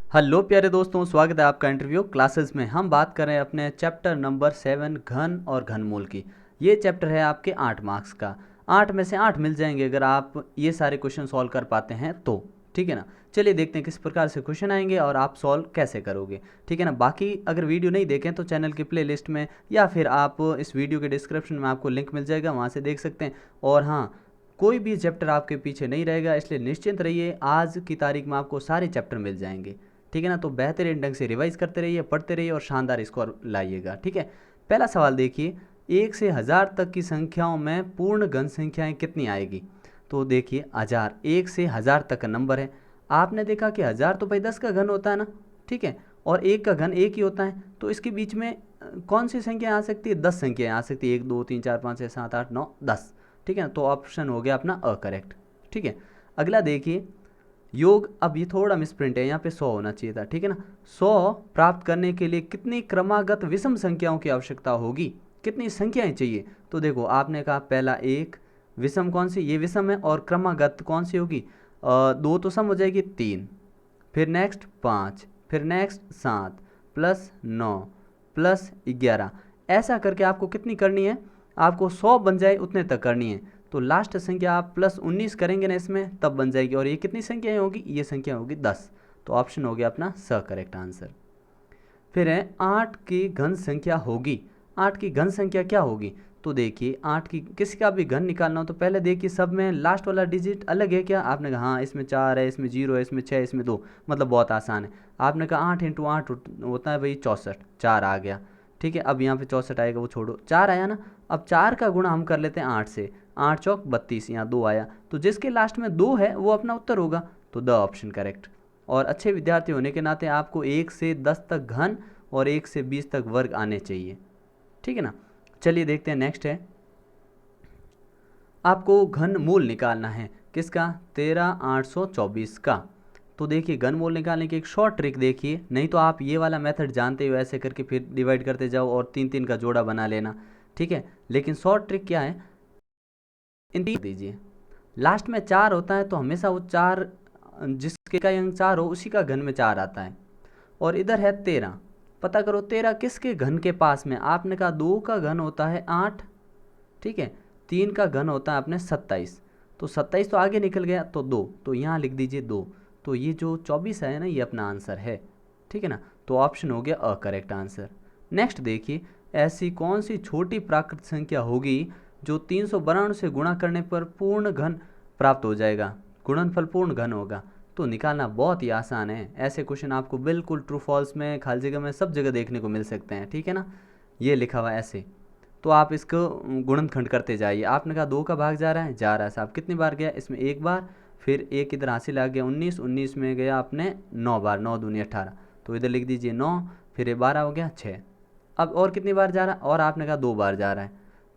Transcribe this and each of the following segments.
Hello प्यारे दोस्तों, स्वागत है आपका इंटरव्यू क्लासेस में। हम बात कर रहे हैं अपने चैप्टर नंबर 7 घन और घनमूल की। ये चैप्टर है आपके 8 मार्क्स का। 8 में से 8 मिल जाएंगे अगर आप ये सारे क्वेश्चन सॉल्व कर पाते हैं तो। ठीक है ना। चलिए देखते हैं किस प्रकार से क्वेश्चन आएंगे और आप सॉल्व कैसे करोगे। ठीक है ना। बाकी अगर वीडियो नहीं देखें तो चैनल की प्ले लिस्ट में या फिर आप इस वीडियो के डिस्क्रिप्शन में आपको लिंक मिल जाएगा, वहाँ से देख सकते हैं। और हाँ, कोई भी चैप्टर आपके पीछे नहीं रहेगा, इसलिए निश्चिंत रहिए, आज की तारीख में आपको सारे चैप्टर मिल जाएंगे। ठीक है ना। तो बेहतरीन ढंग से रिवाइज करते रहिए, पढ़ते रहिए और शानदार स्कोर लाइएगा। ठीक है। पहला सवाल देखिए, 1 से 1000 तक की संख्याओं में पूर्ण घन संख्याएं कितनी आएगी। तो देखिए 1000, 1 से 1000 तक का नंबर है। आपने देखा कि 1000 तो भाई 10 का घन होता है ना। ठीक है। और 1 का घन 1 ही होता है, तो इसके बीच में कौन सी संख्या आ सकती है? 10 संख्याएं आ सकती है। 1 2 3 4 5 6 7 8 9 10। ठीक है। तो ऑप्शन हो गया अपना अ करेक्ट। ठीक है। अगला देखिए योग। अब ये थोड़ा मिसप्रिंट है, यहाँ पे 100 होना चाहिए था। ठीक है ना। 100 प्राप्त करने के लिए कितनी क्रमागत विषम संख्याओं की आवश्यकता होगी, कितनी संख्याएं चाहिए? तो देखो आपने कहा पहला 1, विषम कौन सी? ये विषम है। और क्रमागत कौन सी होगी? 2 तो सम हो जाएगी 3, फिर नेक्स्ट 5, फिर नेक्स्ट 7 प्लस 9 प्लस 11, ऐसा करके आपको कितनी करनी है? आपको 100 बन जाए उतने तक करनी है। तो लास्ट संख्या आप प्लस 19 करेंगे ना इसमें, तब बन जाएगी। और ये कितनी संख्या होगी? ये संख्या होगी 10। तो ऑप्शन हो गया अपना स करेक्ट आंसर। फिर है 8 की घन संख्या होगी। 8 की घन संख्या क्या होगी? तो देखिए 8 की किसी का भी घन निकालना हो तो पहले देखिए सब में लास्ट वाला डिजिट अलग है क्या? आपने कहा हाँ, इसमें 4 है, इसमें 0 है, इसमें 6 है, इसमें 2, मतलब बहुत आसान है। आपने कहा 8 इंटू 8 होता है भाई 64, 4 आ गया। ठीक है। अब यहाँ पे 64 आएगा, वो छोड़ो, 4 आया ना। अब 4 का गुणा हम कर लेते हैं 8 से। 8 चौक 32, यहाँ 2 आया, तो जिसके लास्ट में 2 है वो अपना उत्तर होगा। तो द ऑप्शन करेक्ट। और अच्छे विद्यार्थी होने के नाते आपको 1 से 10 तक घन और 1 से 20 तक वर्ग आने चाहिए। ठीक है ना। चलिए देखते हैं नेक्स्ट है, आपको घन मूल निकालना है किसका? 13824 का। तो देखिए घन मूल निकालने की एक शॉर्ट ट्रिक देखिए, नहीं तो आप ये वाला मेथड जानते हो, ऐसे करके फिर डिवाइड करते जाओ और 3 3 का जोड़ा बना लेना। ठीक है। लेकिन शॉर्ट ट्रिक क्या है, इन तीन दीजिए, लास्ट में 4 होता है तो हमेशा वो 4, जिसके का अंक 4 हो उसी का घन में 4 आता है। और इधर है 13, पता करो 13 किसके घन के पास में? आपने कहा 2 का घन होता है 8। ठीक है। 3 का घन होता है अपने 27, तो 27 तो आगे निकल गया, तो 2, तो यहाँ लिख दीजिए 2। तो ये जो 24 है ना, ये अपना आंसर है। ठीक है ना। तो ऑप्शन हो गया अ करेक्ट आंसर। नेक्स्ट देखिए, ऐसी कौन सी छोटी प्राकृत संख्या होगी जो 392 से गुणा करने पर पूर्ण घन प्राप्त हो जाएगा, गुणनफल पूर्ण घन होगा। तो निकालना बहुत ही आसान है। ऐसे क्वेश्चन आपको बिल्कुल ट्रू फॉल्स में, खाली जगह में, सब जगह देखने को मिल सकते हैं। ठीक है ना। ये लिखा हुआ ऐसे, तो आप इसको गुणनखंड करते जाइए। आपने कहा 2 का भाग जा रहा है, जा रहा है साहब, कितनी बार गया? इसमें 1 बार, फिर एक इधर हासिल आ गया 19, 19 में गया आपने 9 बार, 9 दूनी 18, तो इधर लिख दीजिए 9, फिर ये 12 हो गया 6। अब और कितनी बार जा रहा है? और आपने कहा 2 बार जा रहा है,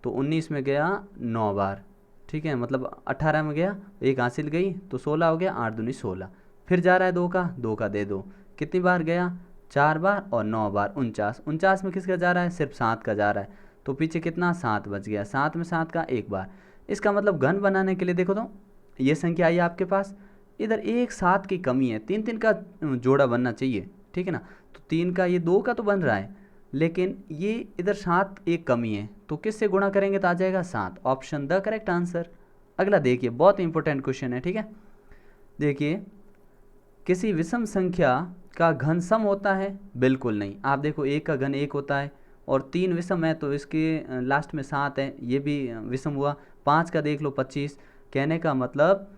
तो 19 में गया 9 बार। ठीक है, मतलब 18 में गया, एक हासिल गई तो 16 हो गया, 8 दूनी 16। फिर जा रहा है 2 का दे दो, कितनी बार गया? 4 बार, और 9 बार 49। 49 में किसका जा रहा है? सिर्फ 7 का जा रहा है, तो पीछे कितना? 7 बच गया। 7 में 7 का एक बार। इसका मतलब घन बनाने के लिए देखो तो ये संख्या आई आपके पास, इधर एक 7 की कमी है, 3 3 का जोड़ा बनना चाहिए। ठीक है ना। तो 3 का, ये 2 का तो बन रहा है, लेकिन ये इधर 7 एक कमी है, तो किससे गुणा करेंगे तो आ जाएगा 7। Option the correct answer. अगला देखिए, बहुत इंपॉर्टेंट क्वेश्चन है। ठीक है। देखिए, किसी विषम संख्या का घन सम होता है? बिल्कुल नहीं। आप देखो 1 का घन 1 होता है, और 3 विषम है तो इसके लास्ट में 7 है, ये भी विषम हुआ। 5 का देख लो 25। कहने का मतलब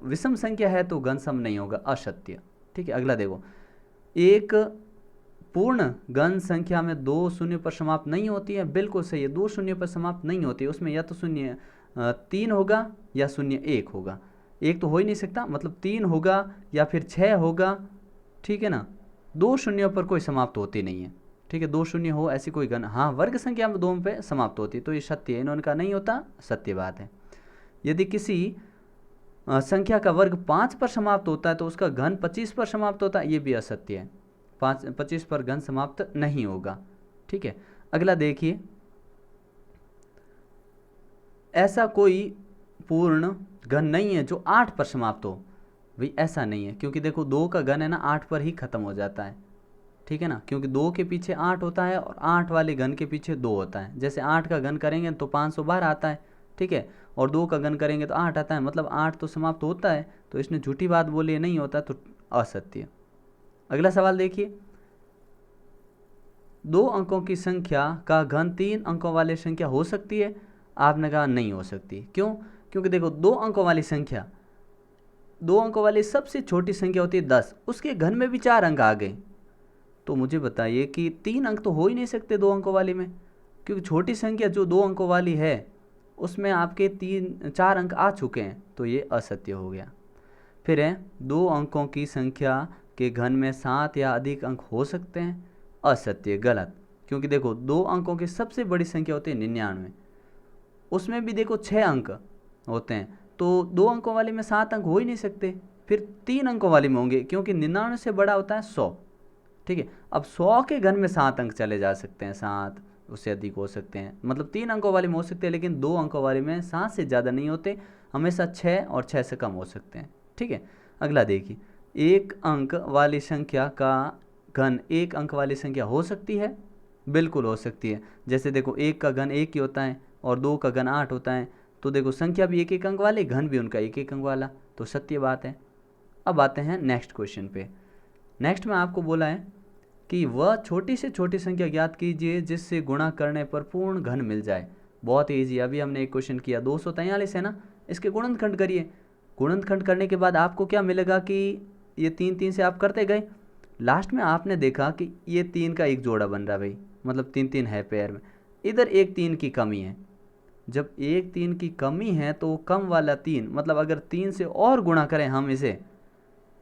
विषम संख्या है तो घन सम नहीं होगा, असत्य। ठीक है। अगला देखो, एक पूर्ण घन संख्या में 2 शून्य पर समाप्त नहीं होती है। बिल्कुल सही है, 2 शून्य पर समाप्त नहीं होती है। उसमें या तो शून्य 3 होगा या शून्य 1 होगा, एक तो हो ही नहीं सकता, मतलब 3 होगा या फिर 6 होगा। ठीक है ना। 2 शून्यों पर कोई समाप्त होती नहीं है। ठीक है, 2 शून्य हो ऐसी कोई घन, हाँ वर्ग संख्या में 2 पे समाप्त होती है, तो ये सत्य है। इन्होंने कहा नहीं होता, सत्य बात है। यदि किसी संख्या का वर्ग 5 पर समाप्त होता है तो उसका घन 25 पर समाप्त होता है, ये भी असत्य है। 25 पर घन समाप्त नहीं होगा। ठीक है। अगला देखिए, ऐसा कोई पूर्ण घन नहीं है जो 8 पर समाप्त हो। भाई ऐसा नहीं है, क्योंकि देखो 2 का घन है ना 8 पर ही ख़त्म हो जाता है, ठीक है ना, क्योंकि 2 के पीछे 8 होता है और 8 वाले घन के पीछे 2 होता है। जैसे 8 का घन करेंगे तो 512 आता है, ठीक है, और 2 का घन करेंगे तो 8 आता है, मतलब 8 तो समाप्त होता है। तो इसने झूठी बात बोली है, नहीं होता, तो असत्य। अगला सवाल देखिए, 2 अंकों की संख्या का घन 3 अंकों वाली संख्या हो सकती है? आपने कहा नहीं हो सकती। क्यों? क्योंकि देखो 2 अंकों वाली संख्या, 2 अंकों वाली सबसे छोटी संख्या होती है 10, उसके घन में भी 4 अंक आ गए, तो मुझे बताइए कि 3 अंक तो हो ही नहीं सकते 2 अंकों वाली में, क्योंकि छोटी संख्या जो 2 अंकों वाली है उसमें आपके 4 अंक आ चुके हैं, तो ये असत्य हो गया। फिर है 2 अंकों की संख्या के घन में 7 या अधिक अंक हो सकते हैं? असत्य, गलत, क्योंकि देखो 2 अंकों की सबसे बड़ी संख्या होती है 99, उसमें भी देखो 6 अंक होते हैं, तो 2 अंकों वाली में 7 अंक हो ही नहीं सकते, फिर 3 अंकों वाली में होंगे, क्योंकि 99 से बड़ा होता है 100, ठीक है। अब 100 के घन में 7 अंक चले जा सकते हैं, 7 उससे अधिक हो सकते हैं, मतलब 3 अंकों वाले में हो सकते हैं, लेकिन 2 अंकों वाले में 7 से ज़्यादा नहीं होते, हमेशा 6 और 6 से कम हो सकते हैं, ठीक है। अगला देखिए, 1 अंक वाली संख्या का घन 1 अंक वाली संख्या हो सकती है? बिल्कुल हो सकती है। जैसे देखो 1 का घन 1 ही होता है और 2 का घन 8 होता है, तो देखो संख्या भी 1 1 अंक वाले, घन भी उनका 1 1 अंक वाला, तो सत्य बात है। अब आते हैं नेक्स्ट क्वेश्चन पे। नेक्स्ट में आपको बोला है कि वह छोटी से छोटी संख्या ज्ञात कीजिए जिससे गुणा करने पर पूर्ण घन मिल जाए। बहुत ईजी, अभी हमने एक क्वेश्चन किया, 243 है ना, इसके गुणनखंड करिए। गुणनखंड करने के बाद आपको क्या मिलेगा कि ये 3 3 से आप करते गए, लास्ट में आपने देखा कि ये 3 का एक जोड़ा बन रहा है भाई, मतलब 3 3 है पेयर में, इधर एक 3 की कमी है। जब एक 3 की कमी है तो कम वाला 3, मतलब अगर 3 से और गुणा करें हम इसे,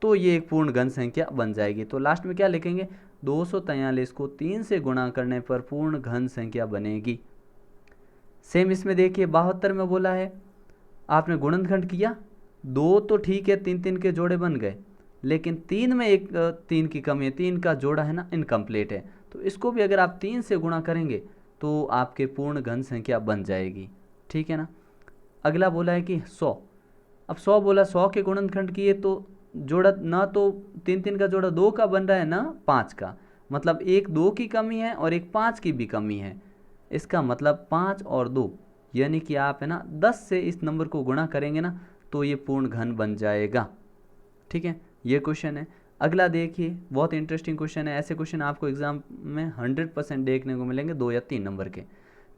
तो ये एक पूर्ण घन संख्या बन जाएगी। तो लास्ट में क्या लिखेंगे, 243 को 3 से गुणा करने पर पूर्ण घन संख्या बनेगी। सेम इसमें देखिए 72 में बोला है, आपने गुणनखंड किया, 2 तो ठीक है 3 3 के जोड़े बन गए, लेकिन 3 में एक 3 की कमी है, 3 का जोड़ा है ना इनकम्प्लीट है, तो इसको भी अगर आप 3 से गुणा करेंगे तो आपके पूर्ण घन संख्या बन जाएगी, ठीक है ना। अगला बोला है कि 100, अब 100 बोला, 100 के गुणनखंड किए तो जोड़ा ना तो 3 3 का जोड़ा 2 का बन रहा है ना 5 का, मतलब एक 2 की कमी है और एक 5 की भी कमी है, इसका मतलब 5 और 2, यानी कि आप है ना 10 से इस नंबर को गुणा करेंगे ना तो ये पूर्ण घन बन जाएगा, ठीक है। ये क्वेश्चन है। अगला देखिए, बहुत इंटरेस्टिंग क्वेश्चन है, ऐसे क्वेश्चन आपको एग्जाम में 100% देखने को मिलेंगे, 2 या 3 नंबर के,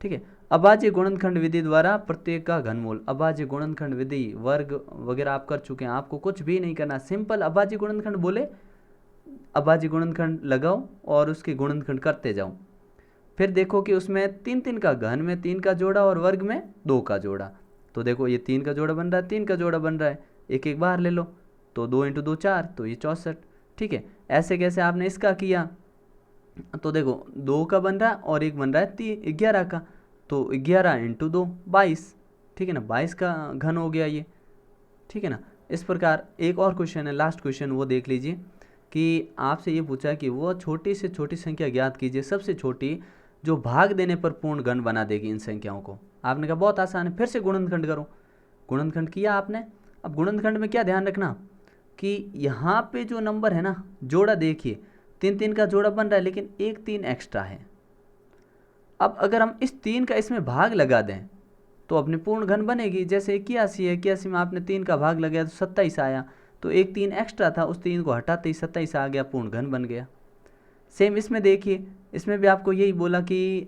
ठीक है। अभाज्य गुणनखंड विधि द्वारा प्रत्येक का घनमूल, अभाज्य गुणनखंड विधि वर्ग वगैरह आप कर चुके हैं, आपको कुछ भी नहीं करना, सिंपल अभाज्य गुणनखंड बोले अभाज्य गुणनखंड लगाओ और उसके गुणनखंड करते जाओ, फिर देखो कि उसमें 3 3 का घन में 3 का जोड़ा और वर्ग में 2 का जोड़ा, तो देखो ये 3 का जोड़ा बन रहा है, 3 का जोड़ा बन रहा है, एक एक बार ले लो, तो 2 × 2 4, तो ये 64, ठीक है। ऐसे कैसे आपने इसका किया, तो देखो 2 का बन रहा है और एक बन रहा है 11 का, तो 11 × 2 22, ठीक है ना, 22 का घन हो गया ये, ठीक है ना। इस प्रकार एक और क्वेश्चन है, लास्ट क्वेश्चन, वो देख लीजिए कि आपसे ये पूछा कि वो छोटी से छोटी संख्या ज्ञात कीजिए, सबसे छोटी जो भाग देने पर पूर्ण घन बना देगी इन संख्याओं को। आपने कहा बहुत आसान है, फिर से गुणनखंड करो, गुणनखंड किया आपने। अब गुणनखंड में क्या ध्यान रखना कि यहाँ पे जो नंबर है ना, जोड़ा देखिए 3 3 का जोड़ा बन रहा है, लेकिन एक 3 एक्स्ट्रा है। अब अगर हम इस 3 का इसमें भाग लगा दें तो अपनी पूर्ण घन बनेगी, जैसे 81 है, 81 में आपने 3 का भाग लगाया तो 27 आया, तो एक 3 एक्स्ट्रा था, उस 3 को हटाते ही 27 आ गया, पूर्ण घन बन गया। सेम इसमें देखिए, इसमें भी आपको यही बोला कि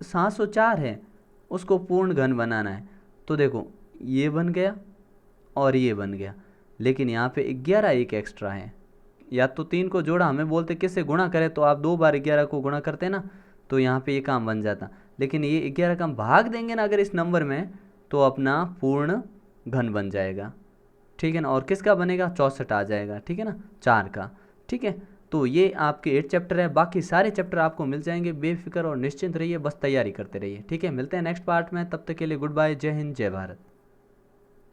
704 है, उसको पूर्ण घन बनाना है, तो देखो ये बन गया और ये बन गया, लेकिन यहाँ पे 11 एक एक्स्ट्रा है, या तो 3 को जोड़ा, हमें बोलते किससे गुणा करें, तो आप 2 बार 11 को गुणा करते ना, तो यहाँ पे ये काम बन जाता, लेकिन ये 11 का हम भाग देंगे ना अगर इस नंबर में, तो अपना पूर्ण घन बन जाएगा, ठीक है ना। और किसका बनेगा, 64 आ जाएगा, ठीक है ना, 4 का, ठीक है। तो ये आपके 8 चैप्टर है, बाकी सारे चैप्टर आपको मिल जाएंगे, बेफिक्र और निश्चिंत रहिए, बस तैयारी करते रहिए, ठीक है। मिलते हैं नेक्स्ट पार्ट में, तब तक के लिए गुड बाय, जय हिंद, जय भारत।